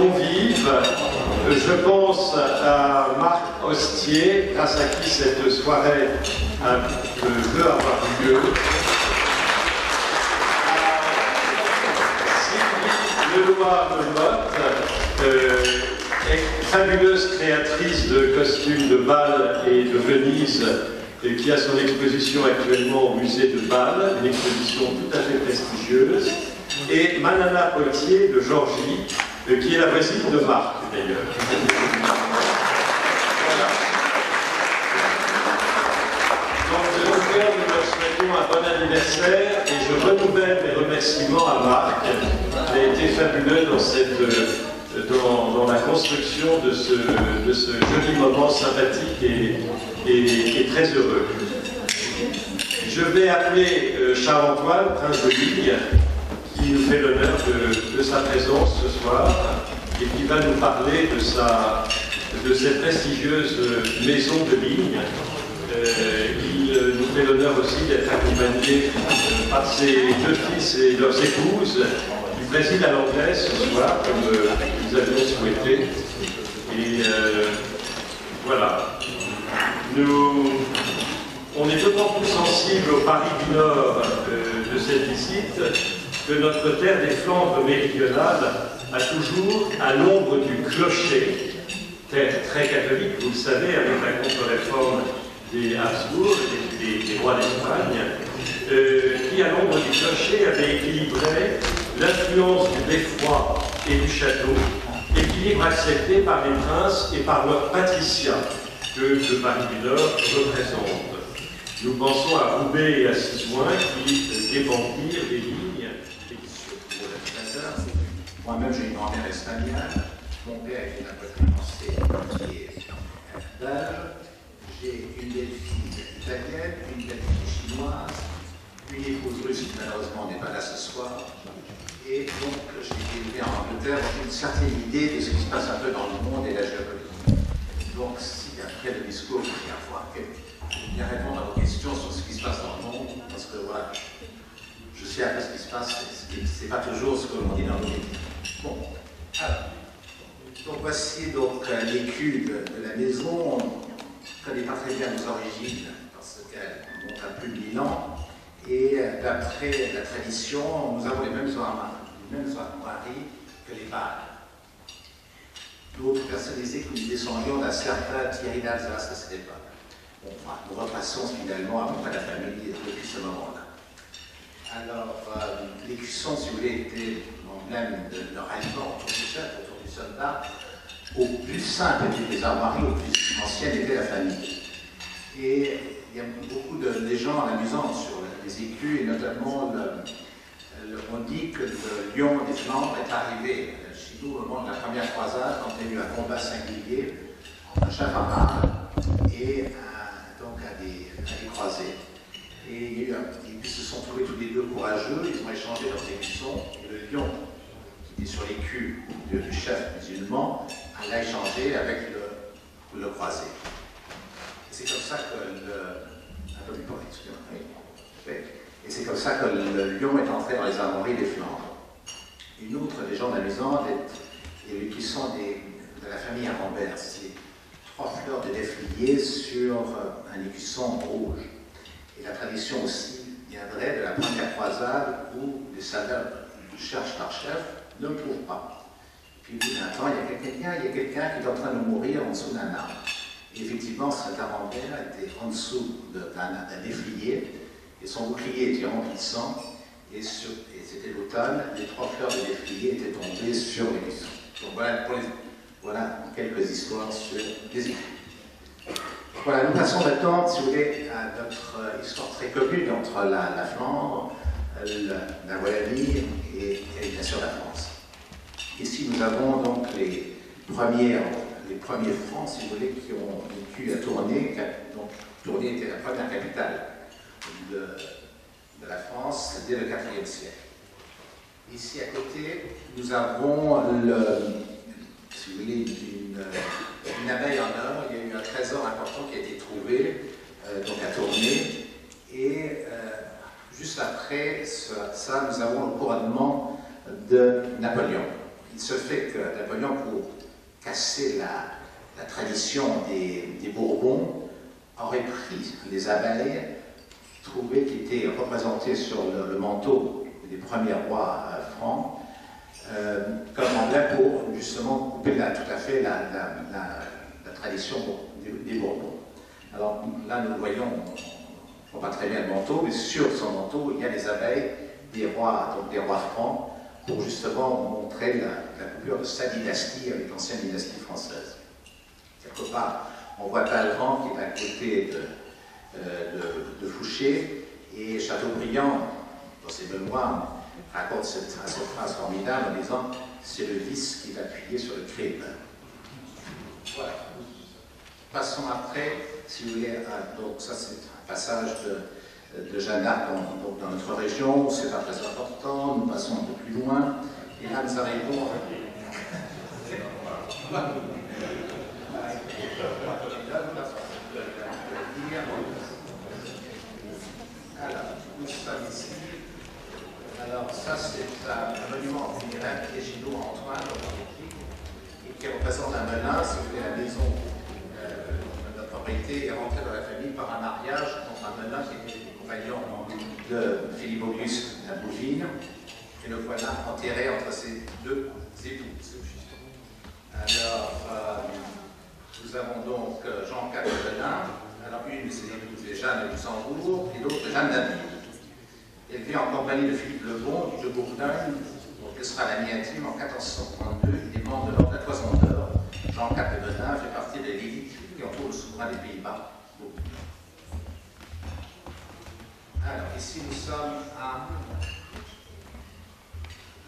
convives. Je pense à Marc Hostier, grâce à qui cette soirée peut avoir lieu. Sylvie Leloir-Memotte, fabuleuse créatrice de costumes de Bâle et de Venise, qui a son exposition actuellement au musée de Bâle, une exposition tout à fait prestigieuse, et Manana Potier de Georgie, qui est la voisine de Marc d'ailleurs. Voilà. Donc de tout cœur, nous leur souhaitons un bon anniversaire et je renouvelle mes remerciements à Marc. Il a été fabuleux dans la construction de ce joli moment sympathique et très heureux. Je vais appeler Charles-Antoine, prince de Ligne, qui nous fait l'honneur de sa présence ce soir et qui va nous parler de cette prestigieuse maison de Ligne. Il nous fait l'honneur aussi d'être accompagné par ses deux fils et leurs épouses. Il préside à l'anglaise ce soir, comme nous avions souhaité. Et voilà. On est d'autant plus sensible au Paris du Nord de cette visite que notre terre des Flandres méridionales a toujours, à l'ombre du clocher, terre très catholique, vous le savez, avec la contre-réforme des Habsbourg, des rois d'Espagne, qui, à l'ombre du clocher, avait équilibré l'influence du beffroi et du château, équilibre accepté par les princes et par leurs patriciens que le Paris du Nord représente. Nous pensons à Roubaix et à Sisoin qui démentirent des lignes. Moi-même, j'ai une grand-mère espagnole. Mon père est napolitain français qui est belge. J'ai une belle-fille italienne, une belle-fille chinoise, une épouse russe qui malheureusement n'est pas là ce soir. Et donc, j'ai été élevé en Angleterre avec une certaine idée de ce qui se passe un peu dans le monde et la géopolitique. Donc, si après le discours, il y a bien répondre à vos questions sur ce qui se passe dans le monde, parce que voilà, je sais un peu ce qui se passe, c'est pas toujours ce que l'on dit dans les médias. Bon, alors, donc voici donc l'écu de la maison. On ne connaît pas très bien nos origines, parce qu'elle monte à plus de 1000 ans, et d'après la tradition, nous avons les mêmes armoiries que les Bâles. D'autres personnes disaient que nous descendions d'un certain Thierry d'Alsace à cette époque. Bon, enfin, nous repassons finalement à peu près la famille depuis ce moment-là. Alors, les cuissons, si vous voulez, étaient l'emblème de leur aliment autour du chef, autour du soldat. Au plus simple étaient les armoiries, au plus ancienne était la famille. Et il y a beaucoup de légendes amusantes sur les écus, et notamment, on dit que le lion des Flandres est arrivé chez nous au moment de la première croisade, quand il y a eu un combat singulier entre un chef arabe et donc à des croisés. Et ils se sont trouvés tous les deux courageux, ils ont échangé leurs écussons, et le lion, qui était sur l'écu du chef musulman, l'a échangé avec le croisé. Et c'est comme ça que Et c'est comme ça que le lion est entré dans les armoiries des Flandres. Une autre légende amusante est l'écusson de la famille Arambert. C'est 3 fleurs de déflier sur un écusson rouge. Et la tradition aussi viendrait de la première croisade où les soldats cherchent leur chef, ne le trouvent pas. Puis au bout d'un temps, il y a quelqu'un qui est en train de mourir en dessous d'un arbre. Et effectivement, cet Arambert était en dessous d'un déflier, et son bouclier était rempli de sang, et c'était l'automne, les 3 fleurs de déflier étaient tombées sur l'écussons. Donc voilà quelques histoires sur les écus. Voilà, nous passons maintenant, si vous voulez, à notre histoire très commune entre la Flandre, la Wallonie et bien sûr la France. Ici, nous avons donc les premiers francs, si vous voulez, qui ont vécu à Tournai. Donc, Tournai était la première capitale de la France dès le IVe siècle. Ici, à côté, nous avons, si vous voulez, une abeille en or. Il y a eu un trésor important qui a été trouvé donc à Tournai. Et juste après ça, nous avons le couronnement de Napoléon. il se fait que Napoléon, pour casser la tradition des Bourbons, aurait pris les abeilles trouvées qui étaient représentées sur le manteau des premiers rois francs, comme emblème pour justement couper tout à fait la tradition des Bourbons. Alors là, nous voyons, on ne voit pas très bien le manteau, mais sur son manteau, il y a les abeilles des rois, donc des rois francs, pour justement montrer la coupure de sa dynastie avec l'ancienne dynastie française. Quelque part, on voit Talleyrand qui est à côté de Fouché, et Chateaubriand, dans ses mémoires, raconte cette phrase formidable en disant « c'est le vice qui est appuyé sur le crime ». Voilà. Passons après, si vous voulez, donc ça c'est un passage de Jeanne d'Arc dans notre région, c'est pas très important, nous passons un peu plus loin, et là nous arrivons alors, nous sommes ici. Alors ça c'est un monument funéraire qui est Gino Antoine, et qui représente un melun, si vous voulez, la maison de notre propriété est rentrée dans la famille par un mariage entre un melun qui était le compagnon de Philippe Auguste à Bouvines, et le voilà enterré entre ses deux épouses. Alors, nous avons donc Jean Melun, alors une de ses épouses est Jeanne de Luxembourg, et l'autre Jeanne d'Aville. Elle vit en compagnie de Philippe le Bon de Bourgogne, donc elle sera l'amie intime en 1432, il est membre de l'ordre de la Toison d'Or. Jean Melun fait partie de l'élite qui entoure le souverain des Pays-Bas. Alors, ici nous sommes à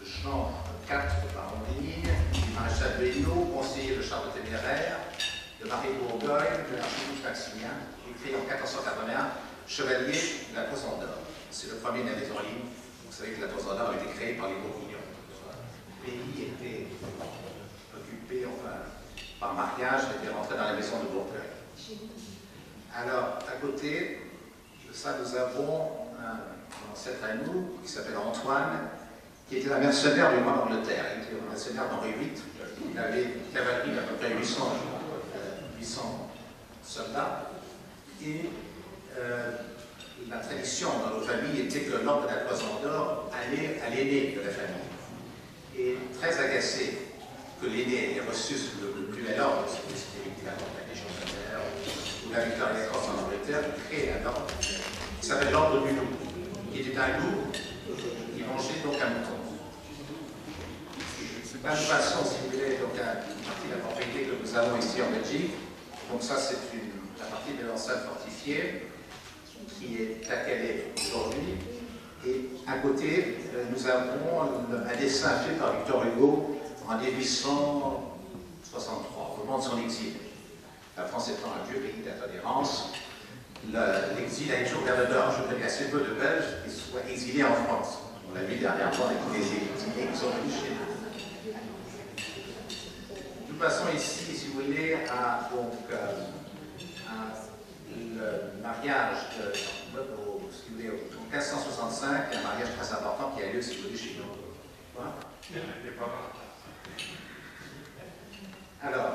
Jean IV baron d'Émile, du maréchal de Hainaut, conseiller de Charles le Téméraire, de Marie Bourgogne, de l'archiduc Maximien, écrit en 1481, chevalier de la Toison d'Or. C'est le premier de la maison libre. Vous savez que la Toison d'Or a été créée par les Bourguignons. Le pays était occupé, enfin, par mariage, était rentré dans la maison de Bourgogne. Alors, à côté de ça, nous avons un ancêtre à nous qui s'appelle Antoine, qui était un mercenaire du roi d'Angleterre. Il était un mercenaire d'Henri VIII. Il avait une cavalerie d'à peu près 800 soldats. Et la tradition dans nos familles était que l'ordre de la Toison d'Or allait à l'aîné de la famille. Et très agacé que l'aîné ait reçu le plus bel ordre, c'était la Légion d'honneur ou la Victoria Cross en Angleterre, il crée un ordre qui s'appelle l'ordre du loup, qui était un loup qui mangeait donc un mouton. Là, nous passons, si vous voulez, donc à une partie de la propriété que nous avons ici en Belgique. Donc ça, c'est la partie de l'enceinte fortifiée qui est à Calais aujourd'hui. Et à côté, nous avons un dessin fait par Victor Hugo en 1863, au moment de son exil. La France étant un vieux pays d'intolérance, l'exil a toujours l'air d'or. Je connais assez peu de Belges qui soient exilés en France. On l'a vu dernièrement avec les exilés qui sont venus chez nous. Nous passons ici, si vous voulez, à le mariage si vous voulez, en 1565, il y a un mariage très important qui a lieu, si vous voulez, chez nous. Voilà. Alors,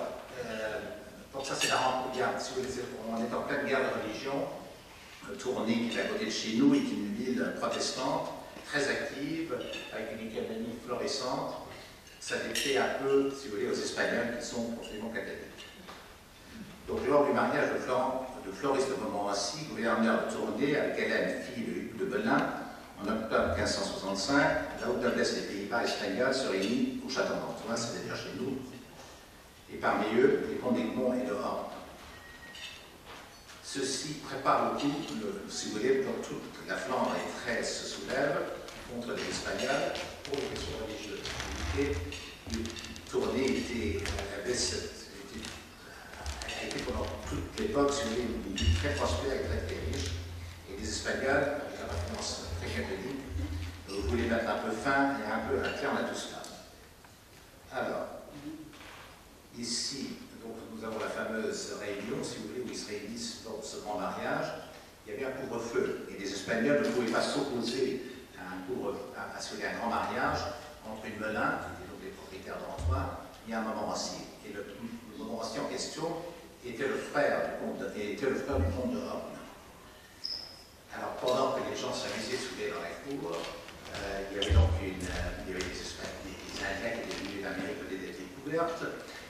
donc ça c'est la rencontre, si vous voulez, on est en pleine guerre de religion, Tournai qui est à côté de chez nous est une ville protestante, très active, avec une économie florissante. Ça décrit un peu, si vous voulez, aux Espagnols qui sont profondément catholiques. Donc lors du mariage de Floris de Montmorency, gouverneur de Tournai, avec Hélène, fille de Hugues de Belin, en octobre 1565, la haute noblesse des Pays-Bas espagnols se réunit au château d'Antoine, c'est-à-dire chez nous, et parmi eux, les comtes d'Egmont et de Horn. Ceci prépare le coup, si vous voulez, pour toute la Flandre et Tresse se soulève contre les Espagnols pour les questions religieuses. Et Tournai a été pendant toute l'époque, si vous voulez, une ville très prospère et très riche, et les Espagnols, avec la référence très catholique, voulaient mettre un peu fin et un peu un terme à tout cela. Alors, ici, donc, nous avons la fameuse réunion, si vous voulez, où ils se réunissent lors de ce grand mariage. Il y avait un couvre-feu, et les Espagnols ne pouvaient pas s'opposer à un grand mariage entre une Melun, qui était donc les propriétaires soins et un Montmorency. Et le Montmorency en question était le frère du comte de Rome. Alors, pendant que les gens s'amusaient soudain dans la cour, il y avait donc des Indiens qui étaient venus d'Amérique au début des découvertes,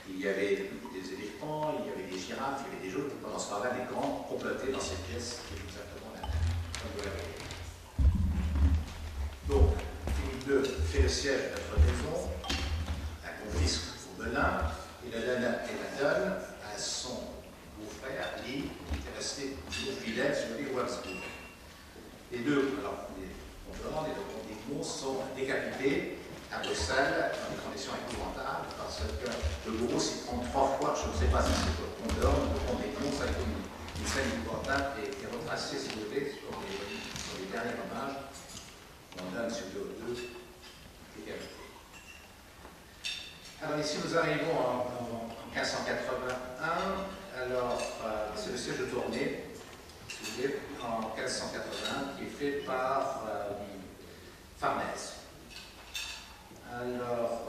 il y avait des éléphants, il y avait des girafes, il y avait des choses. Pendant ce temps-là, les grands complotaient dans cette pièce qui est exactement la même, comme vous l'avez vu. Donc, Philippe II fait le siège de notre maison, la confisque au Melun, et la donne à son beau-frère, Lee, qui était resté toujours fidèle sur les Habsbourg. Les deux, alors, les Condé sont décapités à Bruxelles dans des conditions épouvantables parce que le bourreau s'y prend 3 fois, je ne sais pas si c'est le Comte d'Orme, le Comte des Monts, ça a été une scène épouvantable et retracée, si vous voulez, sur les derniers hommages qu'on donne sur les deux décapités. Alors ici, nous arrivons en 1581. Alors, c'est le siège de Tournai, si vous voulez, en 1581, qui est fait par Farnèse. Alors,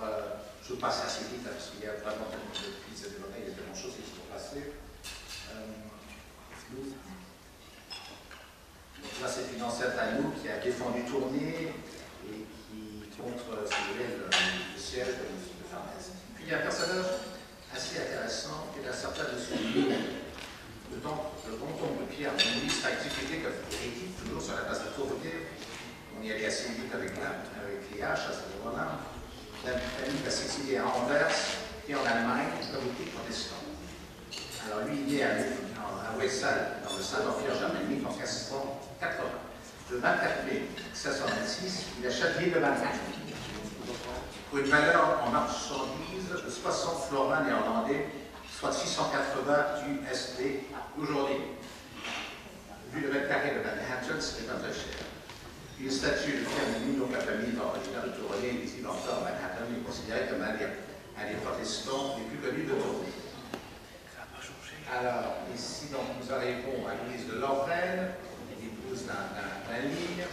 je passe assez vite parce qu'il y a vraiment tellement de pistes à développer, il y a tellement de choses qui sont passées. Donc là, c'est une ancêtre à nous qui a défendu Tournai et qui contre, si vous voulez, le siège de Farnèse. Puis il y a un personnage assez intéressant qui est un certain monsieur Louis. Le grand-oncle de Pierre Louis sera exécuté comme hérétique, toujours sur la place de Tournai. On y allait assez vite avec les haches à ce moment-là. La famille va s'exiler à Anvers et en Allemagne comme outil protestant. Alors lui, il est à Wessel, dans le Saint-Empire germanique en 1580. Le 24 mai 1626, il achète l'île de Manhattan pour une valeur en marchandises de 60 florins néerlandais, soit 680 USD aujourd'hui. Vu le mètre carré de Manhattan, ce n'est pas très cher. Une statue de Firmini, donc la famille originaire de Tournai, ici encore à Manhattan, est considérée comme un des protestants les plus connus de Tournai. Alors, ici, donc, nous arrivons à l'église de Lorraine, l'épouse d'un ligne.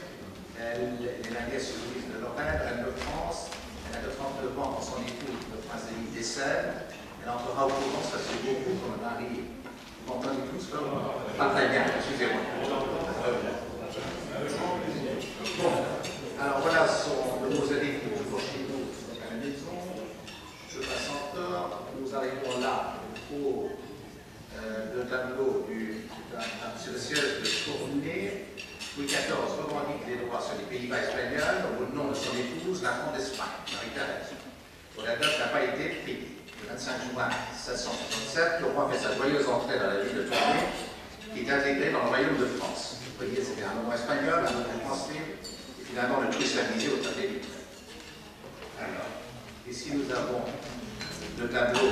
Elle est la nièce de l'église de Lorraine, reine de France. Elle a de 39 ans quand son époux, le prince d'Élie, décède. Elle entrera au courant, ça c'est beaucoup comme un mari. Vous m'entendez tous là? Pas très bien, excusez-moi. Bon, alors voilà le mausolée qui est toujours chez nous à la maison. Je passe encore. Nous arrivons là au tableau sur le siège de Tournai. Louis XIV revendique les droits sur les Pays-Bas espagnols au nom de son épouse, la comte d'Espagne, Marie-Thérèse. Pour la dot n'a pas été payée. Le 25 juin 1767, le roi fait sa joyeuse entrée dans la ville de Tournai, qui est intégrée dans le royaume de France. Vous voyez, c'était un nom espagnol, un nom français, et finalement le tout islamisé au traité. Alors, ici nous avons le tableau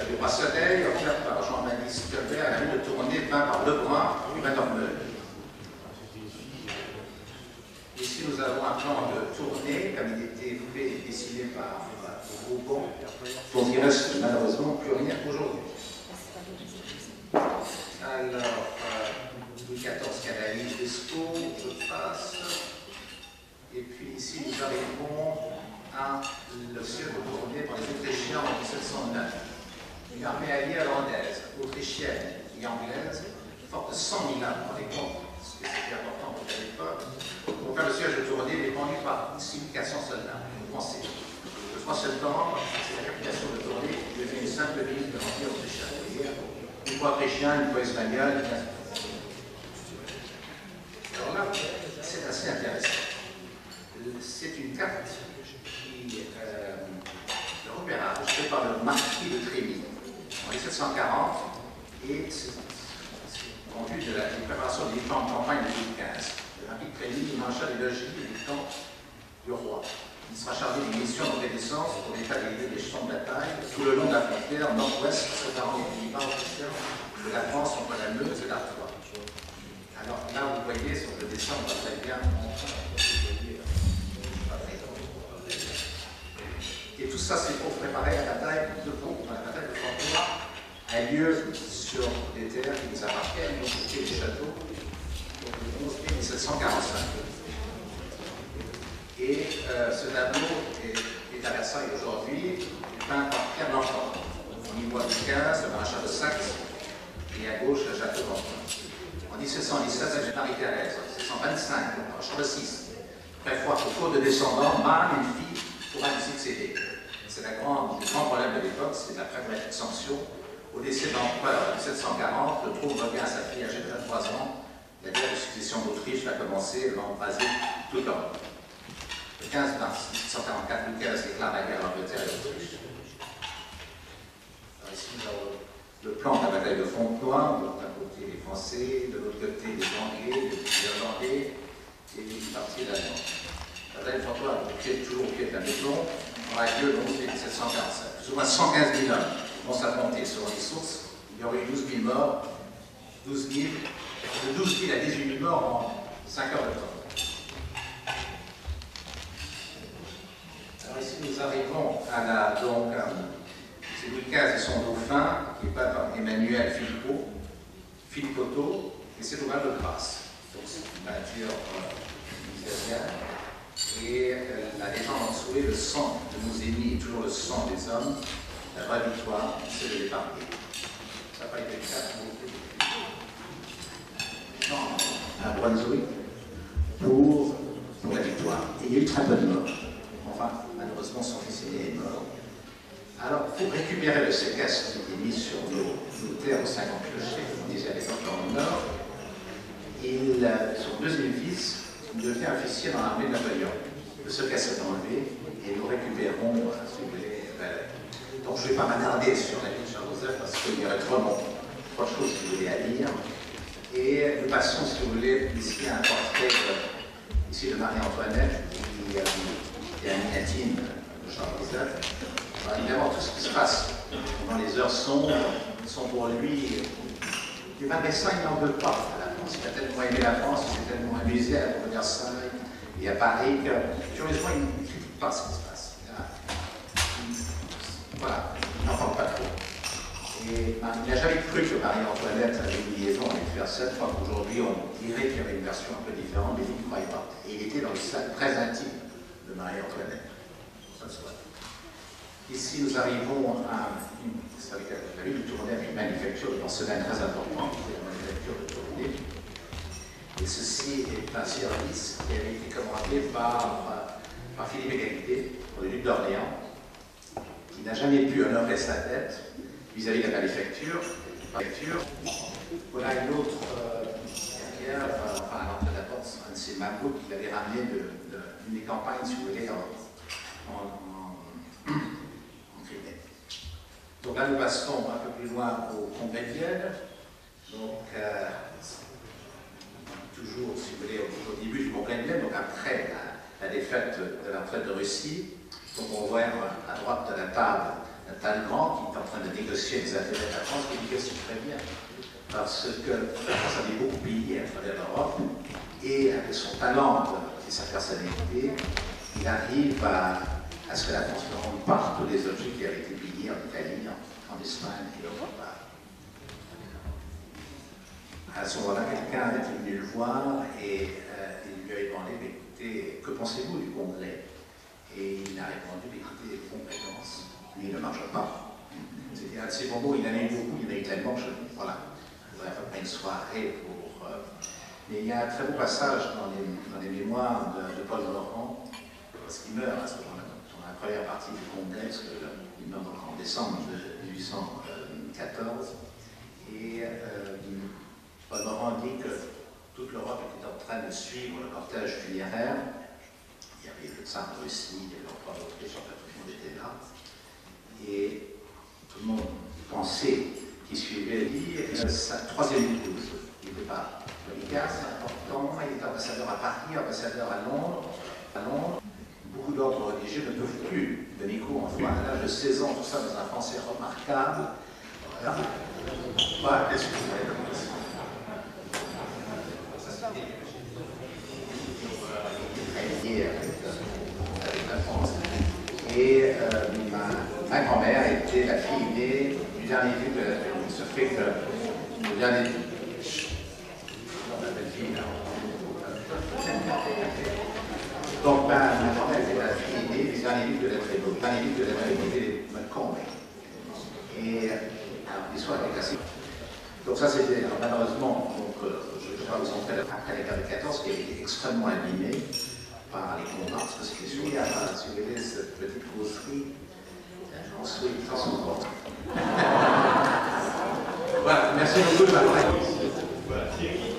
du roi Soleil, offert par Jean-Baptiste Colbert à la ville de Tournai, peint par Lebrun et Madame Meul. Ici, nous avons un plan de Tournai, comme il était fait et dessiné par Bourbon, dont il reste malheureusement plus rien aujourd'hui. Alors, Louis XIV canalise Lescaut, je passe. Et puis ici, nous arrivons à le siège de Tournai par les Autrichiens en 1709. Une armée alliée hollandaise, autrichienne et anglaise, forte de 100 000 âmes dans les comptes, ce qui était important pour l'époque. Pour faire le siège de Tournai, il est conduit par 6400 soldats français. Le 3 septembre, c'est la capitulation de Tournai qui devient une simple ville de l'Empire autrichien. Une fois autrichien, une fois espagnol. Alors là, c'est assez intéressant. C'est une carte qui le repérage fait par le marquis de Trémy en 1740 et c'est en vue de la préparation des différentes campagnes de 2015. Le marquis de Trémy est maréchal des logis et du camp du roi. Il sera chargé d'une mission de reconnaissance pour l'état des champs de bataille tout le long de la frontière nord-ouest séparant les Pays-Bas officiels de la France entre la Meuse et l'Artois. Alors là, vous voyez sur le dessin, on va très bien. Et tout ça, c'est pour préparer la bataille de Pont. La bataille de Fontenoy a lieu sur des terres qui nous appartiennent, donc c'était des châteaux, donc le 11 mai 1745. Et ce tableau est à Versailles aujourd'hui. peint par Pierre Blanchard. On y voit Louis XV, le maréchal de Saxe, et à gauche, le château d'Antin. En 1717, avec Marie-Thérèse. En 1725, le maréchal de Six. Très fort, faute de descendants, mâle et fille pourra lui succéder. C'est le grand problème de l'époque, c'est la pragmatique sanction. Au décès de l'empereur en 1740, le trône revient à sa fille âgée de 23 ans. La guerre de succession d'Autriche va commencer, elle va embraser toute l'Europe. Le 15 mars 1744, Louis XV déclare la guerre à l'Angleterre et à l'Autriche. Ici, nous avons le plan de la bataille de Fontenoy, d'un côté les Français, de l'autre côté les Anglais, les Irlandais et une partie d'Allemands. La bataille de Fontenoy, toujours au pied de la maison, aura lieu le 11 mai 1747. Plus ou moins 115 000 hommes vont s'affronter selon les sources. Il y aurait eu 12 000 morts, de 12 000 à 18 000 morts en 5 heures de temps. Alors ici nous arrivons à la, donc, c'est Louis XV et son dauphin, qui est pas par Emmanuel Philippotto, et c'est l'ouvrage de Grasse. Donc c'est une peinture italienne. Et la légende en dessous est le sang de nos ennemis, toujours le sang des hommes. La vraie victoire, c'est de l'épargner. Ça n'a pas été le cas à Brunswick pour la victoire. Et il y a eu très peu de morts. Enfin, malheureusement, son fils aîné est mort. Alors, pour récupérer le séquestre qui était mis sur nos terres aux 50 clochers, comme on disait à l'époque dans le Nord, son deuxième fils devient officier dans l'armée de Napoléon. Le séquestre est enlevé et nous récupérons, si vous voulez, donc je ne vais pas m'attarder sur la vie de Charles-Joseph parce qu'il y aurait trop de choses, si vous voulez, à lire. Et nous passons, si vous voulez, ici à un portrait ici de Marie-Antoinette qui est amie intime de Charles-Joseph. Évidemment, tout ce qui se passe dans les heures sombres sont pour lui. Et malgré ça, il n'en veut pas à la France. Il a tellement aimé la France, il s'est tellement amusé à Versailles et à Paris que, curieusement, il ne critique pas ce qui se passe. Voilà, il n'en parle pas trop. Et il n'a jamais cru que Marie-Antoinette avait une liaison avec Versailles. Je crois qu'aujourd'hui, on dirait qu'il y avait une version un peu différente, mais il ne croyait pas. Et il était dans le cercle très intime de Marie-Antoinette. Ça se voit. Ici, nous arrivons à la ville de Tournai avec une manufacture de porcelaine très importante, la manufacture de Tournai. Et ceci est un service qui avait été commandé par Philippe Égalité, pour le duc d'Orléans, qui n'a jamais pu honorer sa dette vis-à-vis de la manufacture. Voilà une autre carrière, enfin, à l'entrée de la porte, un de ces mammouths qu'il avait ramené d'une des campagnes, si vous voulez, en Crimée. Donc là, nous passons un peu plus loin au congrès de Vienne. Donc, toujours, si vous voulez, au début du congrès de Vienne, donc après la défaite de la retraite de Russie. Donc on voit à droite de la table un Talleyrand qui est en train de négocier les intérêts de la France, qui négocie très bien. Parce que la France avait beaucoup pillé à travers l'Europe, et avec son talent et sa personnalité, il arrive à ce que la France ne rende pas tous les objets qui avaient été pillés en Italie, en Espagne et autre part. À ce moment-là, quelqu'un est venu le voir et il lui a demandé, mais écoutez, que pensez-vous du congrès? Et il a répondu, mais écoutez, les compétences, lui, il ne marche pas. C'était un de ces moments, il en a eu beaucoup, il y en a eu tellement, voilà, il faudrait faire une soirée pour... Mais il y a un très beau passage dans les mémoires de Paul Morand, parce qu'il meurt à ce moment-là, dans la première partie du congrès, parce qu'il meurt en décembre de 1814, et Paul Morand dit que toute l'Europe était en train de suivre le cortège funéraire. Il y avait le tsar de Russie, il y avait l'empereur d'Autriche, tout le monde était là. Et tout le monde pensait qu'il suivait lui sa troisième épouse. Il n'était pas religieux, c'est important. Il était ambassadeur à Paris, ambassadeur à Londres. Beaucoup d'ordres religieux ne peuvent plus donner cours en foi à l'âge de 16 ans, tout ça dans un français remarquable. Voilà, qu'est-ce que vous voulez comme question? Avec la France. Et ma grand-mère était la fille aînée du dernier duc de la Trémie. Il se fait que le dernier duc, la belle fille, là. Donc ma grand-mère était la fille aînée du dernier duc de la Trémie. Le dernier duc de la Trémie était ça c'était malheureusement, donc, je ne vais pas vous en faire après la guerre de 14, qui a été extrêmement abîmée par les combats, parce que c'était sûr, si vous voulez, cette petite causerie, j'en souhaite très souvent. Voilà, merci beaucoup de m'avoir écouté. Voilà, Thierry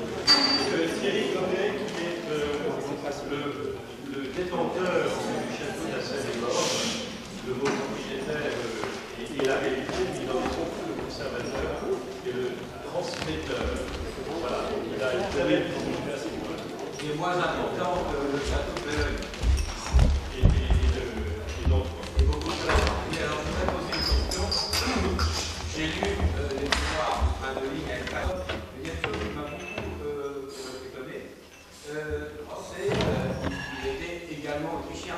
Gonnet, qui est le détenteur du château de la Seine-et-Marne, le mot propriétaire et la réalité, mais il en est surtout le conservateur et le transmetteur. Voilà, il a une belle visibilité à ce niveau-là. Qui est moins important que le château de Belleuil. Et donc, beaucoup de choses. Et alors, je voudrais poser une question. J'ai lu les mémoires de ligne avec Caron. Il y a une chose qui m'a beaucoup étonné. C'est qu'il était également autrichien.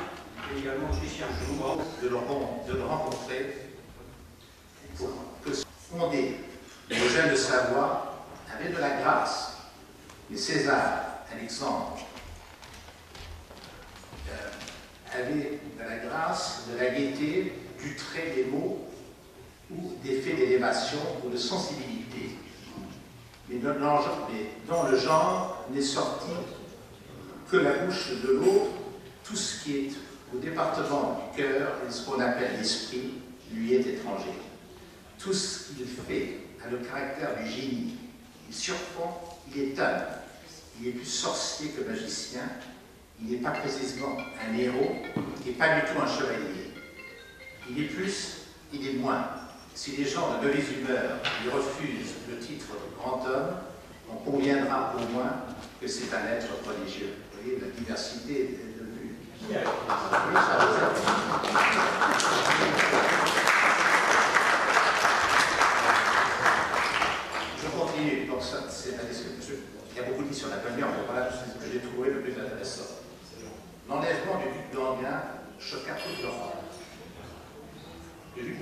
Il était également autrichien. De le rencontrer pour que fonder le jeune de Savoie avait de la grâce. Mais César, Alexandre, avait de la grâce, de la gaieté, du trait des mots ou des faits d'élévation ou de sensibilité. Mais dans le genre n'est sorti que la bouche de l'autre, tout ce qui est au département du cœur et ce qu'on appelle l'esprit lui est étranger. Tout ce qu'il fait a le caractère du génie. Il surprend, il étonne. Il est plus sorcier que magicien. Il n'est pas précisément un héros et pas du tout un chevalier. Il est plus, il est moins. Si les gens de mauvaise humeur lui refusent le titre de grand homme, on conviendra au moins que c'est un être religieux. Vous voyez, la diversité de vue. Je continue. Donc ça, c'est la description. Il y a beaucoup dit sur Napoléon, mais voilà ce que j'ai trouvé le plus intéressant. L'enlèvement du duc d'Enghien choqua toute l'Europe. Le duc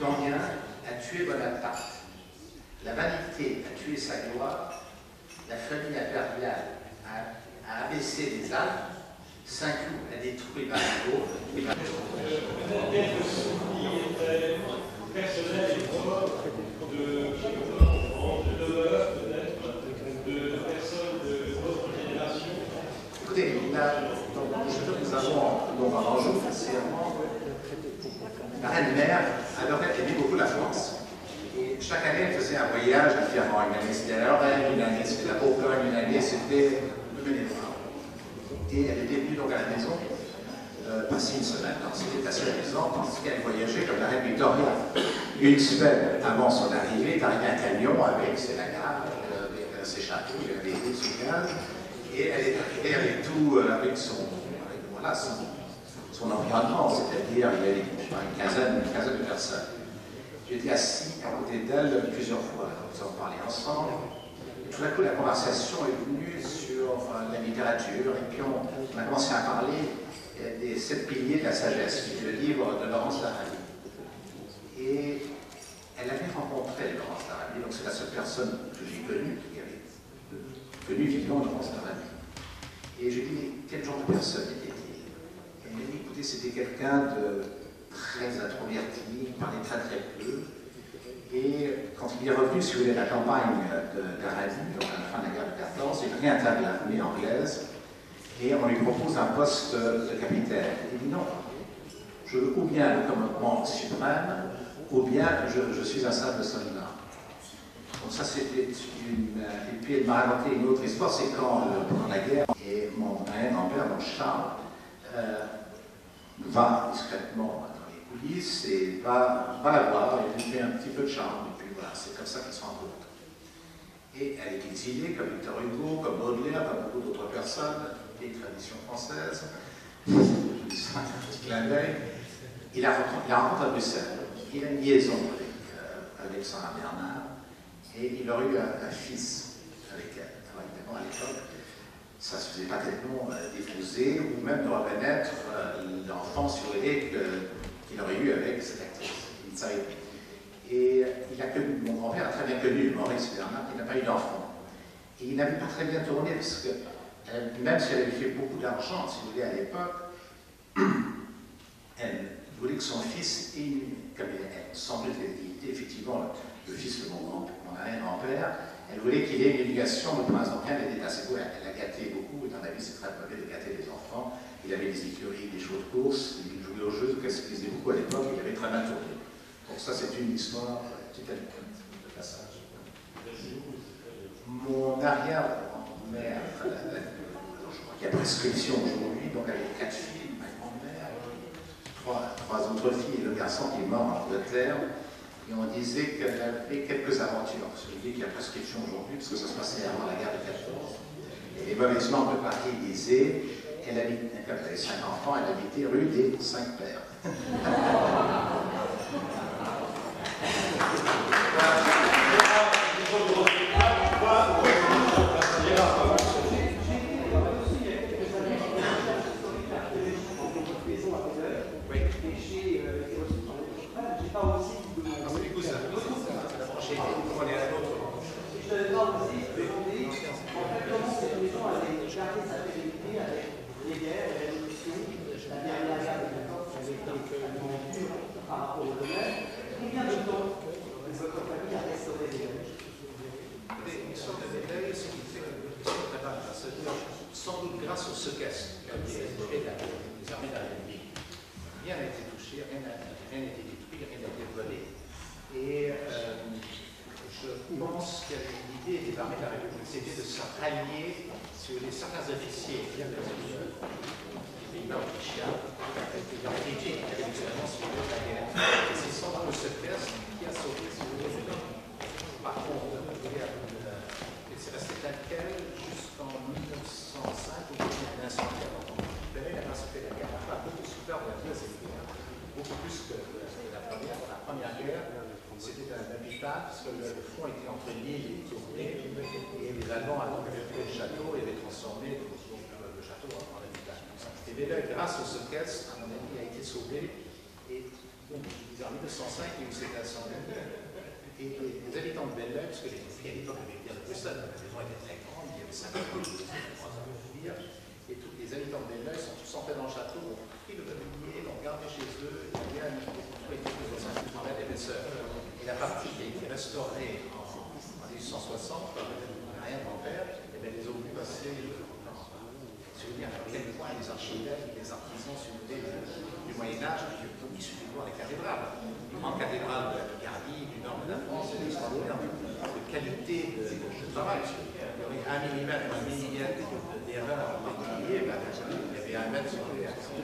d'Enghien a tué Bonaparte. La vanité a tué sa gloire. La famille impériale a abaissé les Alpes. Saint-Cloud a détruit Bamako. Peut-être souvenir personnel et propre de demeures, peut-être, de personnes de votre génération. Écoutez, nous avons donc en Anjou, facilement, la reine-mère adorait aimer beaucoup la France. Et chaque année, elle faisait un voyage différent. Une année, c'était la Lorraine, une année, c'était la Bourgogne, une année, c'était le Maine-et-Loire. Et elle était venue donc à la maison passer une semaine. C'était assez amusant parce qu'elle voyageait comme la reine Victoria. Une semaine avant son arrivée, est arrivé un camion avec ses lagares, avec ses châteaux, il y avait des gaz. Et elle est arrivée avec tout, avec son environnement, c'est-à-dire il y avait une quinzaine de personnes. J'étais assis à côté d'elle plusieurs fois, nous avons parlé ensemble. Et tout d'un coup, la conversation est venue sur la littérature, et puis on a commencé à parler des 7 piliers de la sagesse, qui est le livre de Laurence d'Arabie. Et elle avait rencontré Laurence d'Arabie, donc c'est la seule personne que j'ai connue qui avait connu vivant Laurence d'Arabie. Et je lui ai dit, mais quel genre de personne était-il? Et elle m'a dit, écoutez, c'était quelqu'un de très introverti, il parlait très très peu. Et quand il est revenu, si vous voulez, de la campagne d'Arabie, donc à la fin de la guerre de 14, il réintègre l'armée anglaise et on lui propose un poste de capitaine. Il dit non, je veux ou bien le commandement suprême, ou bien je suis un simple soldat. Donc ça c'était une... Et puis elle m'a raconté une autre histoire, c'est quand, pendant la guerre, et mon père, mon Charles, va discrètement dans les coulisses et va la voir, et lui fait un petit peu de charme, et puis voilà, c'est comme ça qu'ils se rencontrent. Et elle est exilée, comme Victor Hugo, comme Baudelaire, comme beaucoup d'autres personnes, des traditions françaises. Je dis ça, un petit clin d'œil. Il la rencontre à Bruxelles. Il a une liaison avec Sarah Bernard, et il aurait eu un fils avec elle. Alors évidemment, à l'époque, ça ne se faisait pas tellement d'épouser ou même de reconnaître l'enfant surélé qu'il aurait eu avec cette actrice. Il ne savait plus. Et il a connu, mon grand-père a très bien connu Maurice Bernard, qui n'a pas eu d'enfant. Et il n'avait pas très bien tourné, parce que même si elle avait fait beaucoup d'argent, si vous voulez, à l'époque, elle voulait que son fils, comme elle semblait qu'il était effectivement le fils de mon arrière-grand-père. Elle voulait qu'il ait une éducation de prince. Donc elle était assez beau, elle a gâté beaucoup, et dans la vie c'est très mauvais de gâter les enfants. Il avait des écuries, des chevaux de course, il jouait aux jeux, qu'est-ce qu'il faisait beaucoup à l'époque, il avait très mal tourné. Donc ça c'est une histoire, petite anecdote de passage. Mon arrière-mère, je crois qu'il y a prescription aujourd'hui, donc elle avait 4 filles, ma grand-mère, 3 autres filles et le garçon qui est mort en Angleterre. Et on disait qu'elle avait quelques aventures. Celui qui a prescription aujourd'hui, parce que ça se passait avant la guerre de 14. Et les mauvaises langues de Paris disaient qu'elle habitait, quand elle avait 5 enfants, elle habitait rue des 5 Pères. Sans doute grâce au séquestre des armées de la République. Rien n'a été touché, rien n'a été détruit, rien n'a été volé. Et je pense que l'idée des armées de la République, c'était de se rallier sur certains officiers des Pays-Bas autrichiens qui avaient été l'expérience de la guerre. Et c'est sans doute le séquestre qui a sauvé ce par contre, c'est resté tel quel jusqu'en 1905, où il y a un incendie avant qu'on récupérait. La France fait la guerre, pas beaucoup souffert de la deuxième guerre, beaucoup plus que la première. La première guerre, c'était un habitat, parce que le front était entre Lille et Tournai, et les Allemands avaient occupé le château et avaient transformé le château en habitat. Et Belleuil, grâce au séquestre, à mon avis, a été sauvé. Et donc, en 1905, il y a eu cet incendie. Et les habitants de Belleuil, parce que les filles à l'époque avaient bien de Bruxelles, la maison était très grande, il y avait 5 ans, et tous les habitants de Belleuil sont tous entrés dans le château, ont pris le mobilier, l'ont gardé chez eux, il y a des d'épaisseur. Et la partie qui a été restaurée en 1860 par l'arrière-grand-père, les ont vu passer souvenir à quel point les architectes, les artisans du Moyen-Âge, il suffit de voir les cathédrales. Les grandes cathédrales de la Picardie, du nord de la France, c'est extraordinaire de qualité de travail. Il y aurait 1 millimètre, 1 millimètre d'erreur en particulier, il y avait 1 mètre sur les actions.